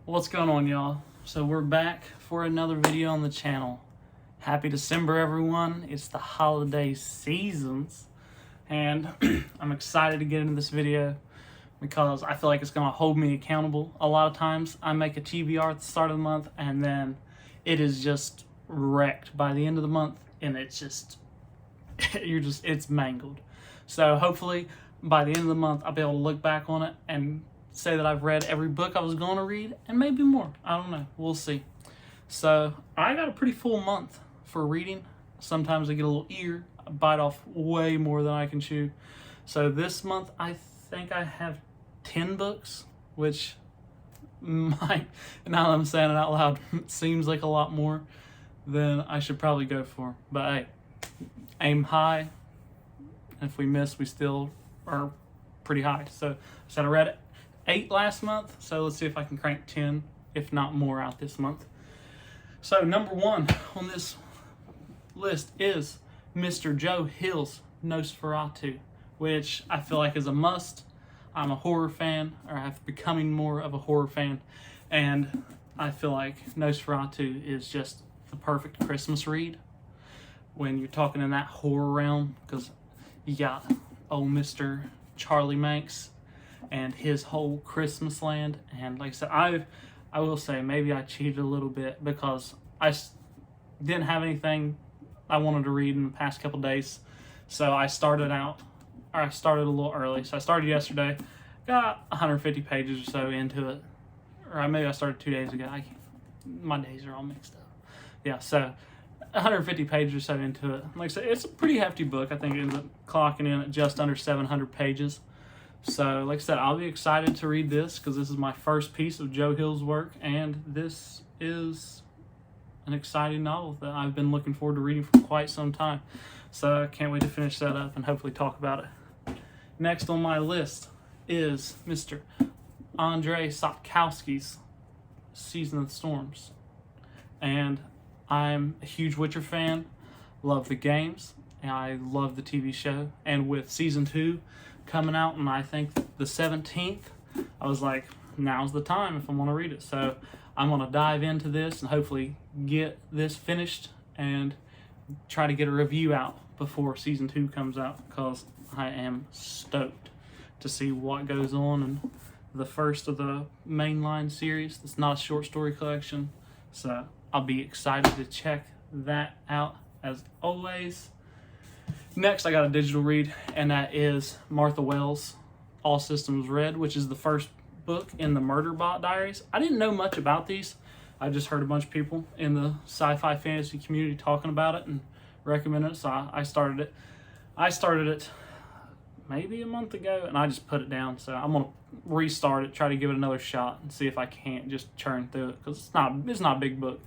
What's going on, y'all? So we're back for another video on the channel. Happy December, everyone. It's the holiday seasons, and I'm excited to get into this video because I feel like it's going to hold me accountable. A lot of times I make a TBR at the start of the month and then it is just wrecked by the end of the month, and it's just it's mangled. So hopefully by the end of the month I'll be able to look back on it and say that I've read every book I was going to read, and maybe more. I don't know. We'll see. So I got a pretty full month for reading. Sometimes I get a little eager. I bite off way more than I can chew. So this month I think I have 10 books, which might, now that I'm saying it out loud, seems like a lot more than I should probably go for. But hey, aim high. If we miss, we still are pretty high. So I said I read it 8 last month, so let's see if I can crank 10, if not more, out this month. So number 1 on this list is Mr. Joe Hill's Nosferatu, which I feel like is a must. I'm a horror fan, or I'm becoming more of a horror fan, and I feel like Nosferatu is just the perfect Christmas read when you're talking in that horror realm, because you got old Mr. Charlie Manx and his whole Christmas land. And like I said, I will say maybe I cheated a little bit because I didn't have anything I wanted to read in the past couple days, so I started a little early. So I started yesterday, got 150 pages or so into it, or maybe I started 2 days ago. My days are all mixed up. Yeah, so 150 pages or so into it. Like I said, it's a pretty hefty book. I think it ends up clocking in at just under 700 pages. So, like I said, I'll be excited to read this because this is my first piece of Joe Hill's work, and this is an exciting novel that I've been looking forward to reading for quite some time. So I can't wait to finish that up and hopefully talk about it. Next on my list is Mr. Andrzej Sapkowski's Season of the Storms. And I'm a huge Witcher fan, love the games, and I love the TV show. And with Season 2 coming out, and I think the 17th, I was like, now's the time if I want to read it. So I'm going to dive into this and hopefully get this finished and try to get a review out before Season 2 comes out, because I am stoked to see what goes on in the first of the mainline series. It's not a short story collection, so I'll be excited to check that out as always. Next, I got a digital read, and that is Martha Wells' All Systems Red, which is the first book in the Murderbot Diaries. I didn't know much about these. I just heard a bunch of people in the sci-fi fantasy community talking about it and recommending it, so I started it. I started it maybe a month ago, and I just put it down. So I'm going to restart it, try to give it another shot, and see if I can't just churn through it, because it's not a big book.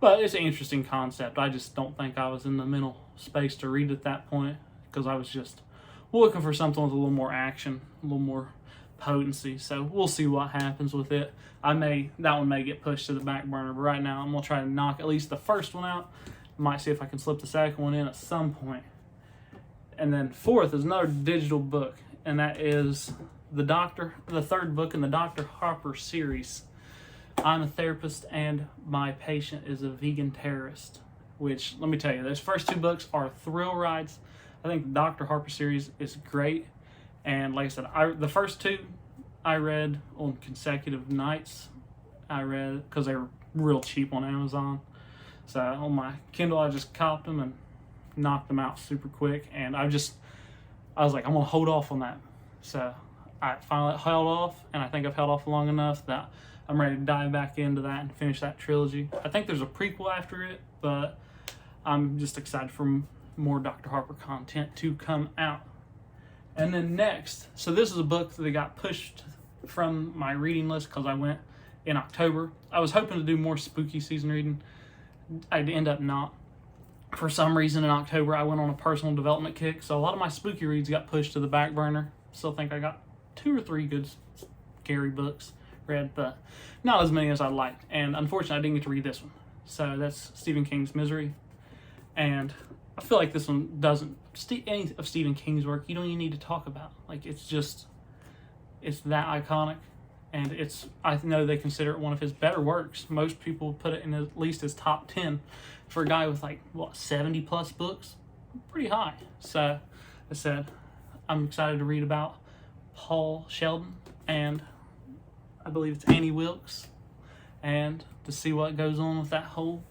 But it's an interesting concept. I just don't think I was in the mental space to read at that point, because I was just looking for something with a little more action, a little more potency. So we'll see what happens with it. That one may get pushed to the back burner, but right now I'm going to try to knock at least the first one out. Might see if I can slip the second one in at some point. And then fourth is another digital book, and that is the third book in the Dr. Harper series. I'm a therapist and my patient is a vegan terrorist, which, let me tell you, those first 2 books are thrill rides. I think the Dr. Harper series is great, and like I said, the first 2 I read on consecutive nights. I read because they were real cheap on Amazon. So on my Kindle, I just copped them and knocked them out super quick, and I was like, I'm gonna hold off on that. So I finally held off, and I think I've held off long enough that I'm ready to dive back into that and finish that trilogy. I think there's a prequel after it, but I'm just excited for more Dr. Harper content to come out. And then next, so this is a book that got pushed from my reading list because I went in October. I was hoping to do more spooky season reading. I'd end up not. For some reason in October, I went on a personal development kick, so a lot of my spooky reads got pushed to the back burner. Still think I got 2 or 3 good scary books read, but not as many as I'd liked. And unfortunately, I didn't get to read this one. So that's Stephen King's Misery. And I feel like this one doesn't, any of Stephen King's work, you don't even need to talk about. Like, it's that iconic. and I know they consider it one of his better works. Most people put it in at least his top 10 for a guy with 70 plus books. Pretty high. So I said I'm excited to read about Paul Sheldon and I believe it's Annie Wilkes, and to see what goes on with that whole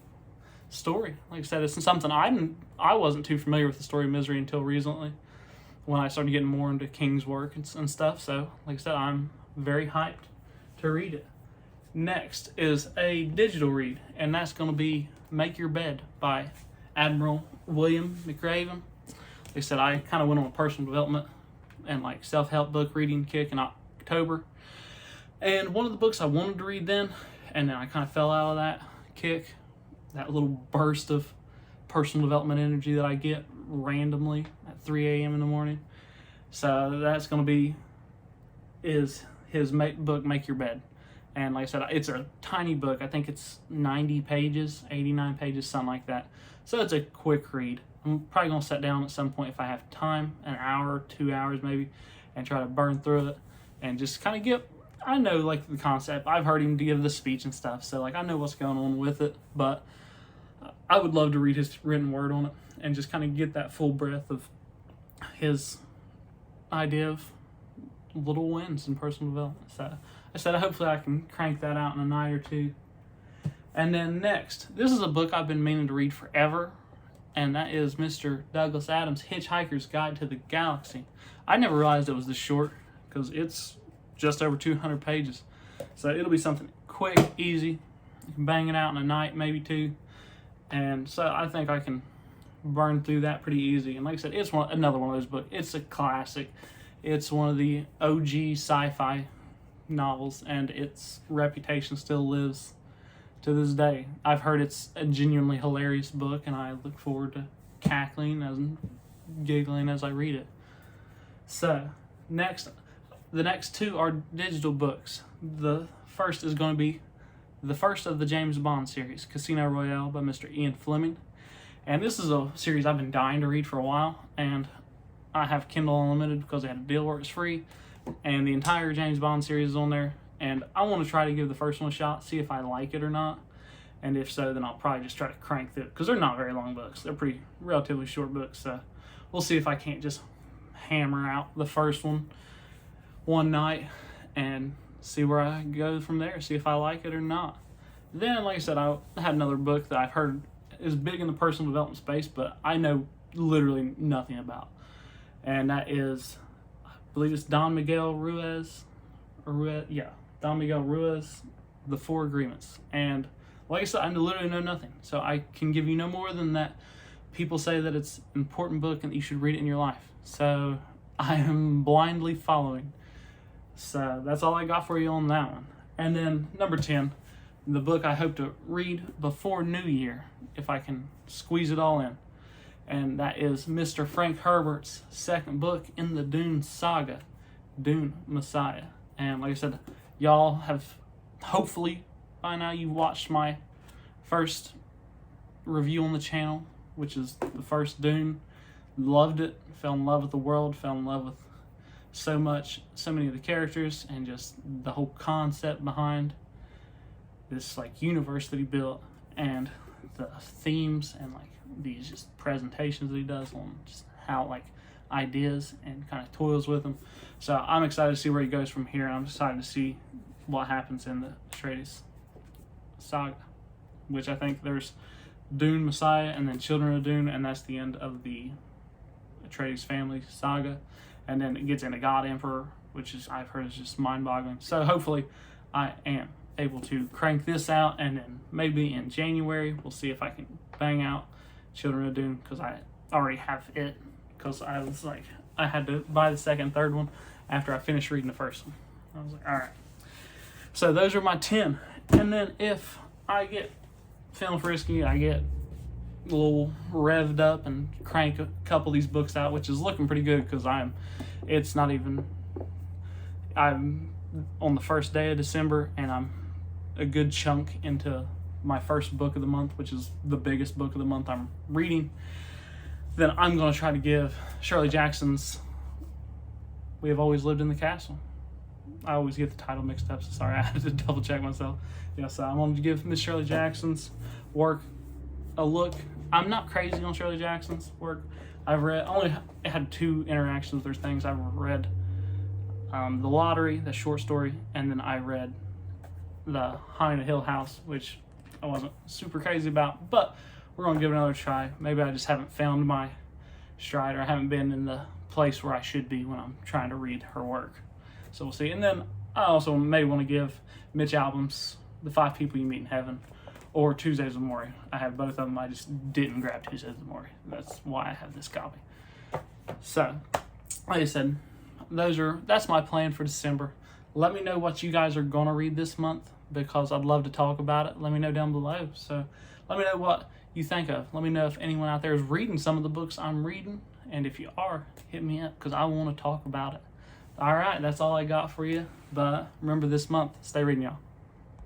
story. Like I said, it's something I wasn't too familiar with the story of Misery until recently, when I started getting more into King's work and stuff. So, like I said, I'm very hyped to read it. Next is a digital read, and that's going to be Make Your Bed by Admiral William McRaven. Like I said, I kind of went on a personal development and self-help book reading kick in October. And one of the books I wanted to read then, and then I kind of fell out of that kick, that little burst of personal development energy that I get randomly at 3 a.m. in the morning. So that's going to be his book, Make Your Bed. And like I said, it's a tiny book. I think it's 90 pages, 89 pages, something like that. So it's a quick read. I'm probably going to sit down at some point if I have time, an hour, 2 hours maybe, and try to burn through it and just kind of I know the concept. I've heard him give the speech and stuff, so I know what's going on with it, but I would love to read his written word on it and just kind of get that full breadth of his idea of little wins in personal development. So I said hopefully I can crank that out in a night or two. And then next, this is a book I've been meaning to read forever, and that is Mr. Douglas Adams' Hitchhiker's Guide to the Galaxy. I never realized it was this short, because it's just over 200 pages. So it'll be something quick, easy. You can bang it out in a night, maybe two. And so I think I can burn through that pretty easy. And like I said, it's another one of those books. It's a classic. It's one of the OG sci-fi novels, and its reputation still lives to this day. I've heard it's a genuinely hilarious book, and I look forward to cackling and giggling as I read it. So the next two are digital books. The first is going to be the first of the James Bond series, Casino Royale by Mr. Ian Fleming. And this is a series I've been dying to read for a while, and I have Kindle Unlimited because they had a deal where it's free, and the entire James Bond series is on there, and I want to try to give the first one a shot, see if I like it or not, and if so, then I'll probably just try to crank through it, because they're not very long books. They're pretty relatively short books, so we'll see if I can't just hammer out the first one night and see where I go from there, see if I like it or not. Then, like I said, I had another book that I've heard is big in the personal development space, but I know literally nothing about. And that is, I believe it's Don Miguel Ruiz, Don Miguel Ruiz, The Four Agreements. And like I said, I literally know nothing. So I can give you no more than that. People say that it's an important book and that you should read it in your life. So I am blindly following. So that's all I got for you on that one. And then number 10, the book I hope to read before New Year, if I can squeeze it all in. And that is Mr. Frank Herbert's second book in the Dune saga, Dune Messiah. And like I said, y'all have, hopefully by now you've watched my first review on the channel, which is the first Dune. Loved it, fell in love with the world, fell in love with so many of the characters, and just the whole concept behind this universe that he built, and the themes, and these just presentations that he does on just how ideas, and kind of toils with them. So I'm excited to see where he goes from here. I'm excited to see what happens in the Atreides saga, which I think there's Dune Messiah and then Children of Dune, and that's the end of the Atreides family saga. And then it gets into God Emperor, which I've heard is just mind-boggling. So hopefully I am able to crank this out, and then maybe in January we'll see if I can bang out Children of Dune, because I already have it, because I had to buy the second, third one after I finished reading the first one. I was like, all right. So those are my 10. And then if I get feeling frisky, I get a little revved up and crank a couple of these books out, which is looking pretty good, because I'm on the first day of December, and I'm a good chunk into my first book of the month, which is the biggest book of the month I'm reading. Then I'm going to try to give Shirley Jackson's We Have Always Lived in the Castle I always get the title mixed up, so sorry, I have to double check myself. Yeah, so I wanted to give Miss Shirley Jackson's work a look. I'm not crazy on Shirley Jackson's work. I've read, only had 2 interactions. There's things I've read. The Lottery, the short story, and then I read the Haunted Hill House, which I wasn't super crazy about, but we're going to give it another try. Maybe I just haven't found my stride, or I haven't been in the place where I should be when I'm trying to read her work. So we'll see. And then I also may want to give Mitch Albom's The 5 People You Meet in Heaven, or Tuesdays with Morrie. I have both of them. I just didn't grab Tuesdays with Morrie. That's why I have this copy. So, like I said, that's my plan for December. Let me know what you guys are going to read this month, because I'd love to talk about it. Let me know down below. So let me know what you think of. Let me know if anyone out there is reading some of the books I'm reading. And if you are, hit me up, because I want to talk about it. All right, that's all I got for you. But remember, this month, stay reading, y'all.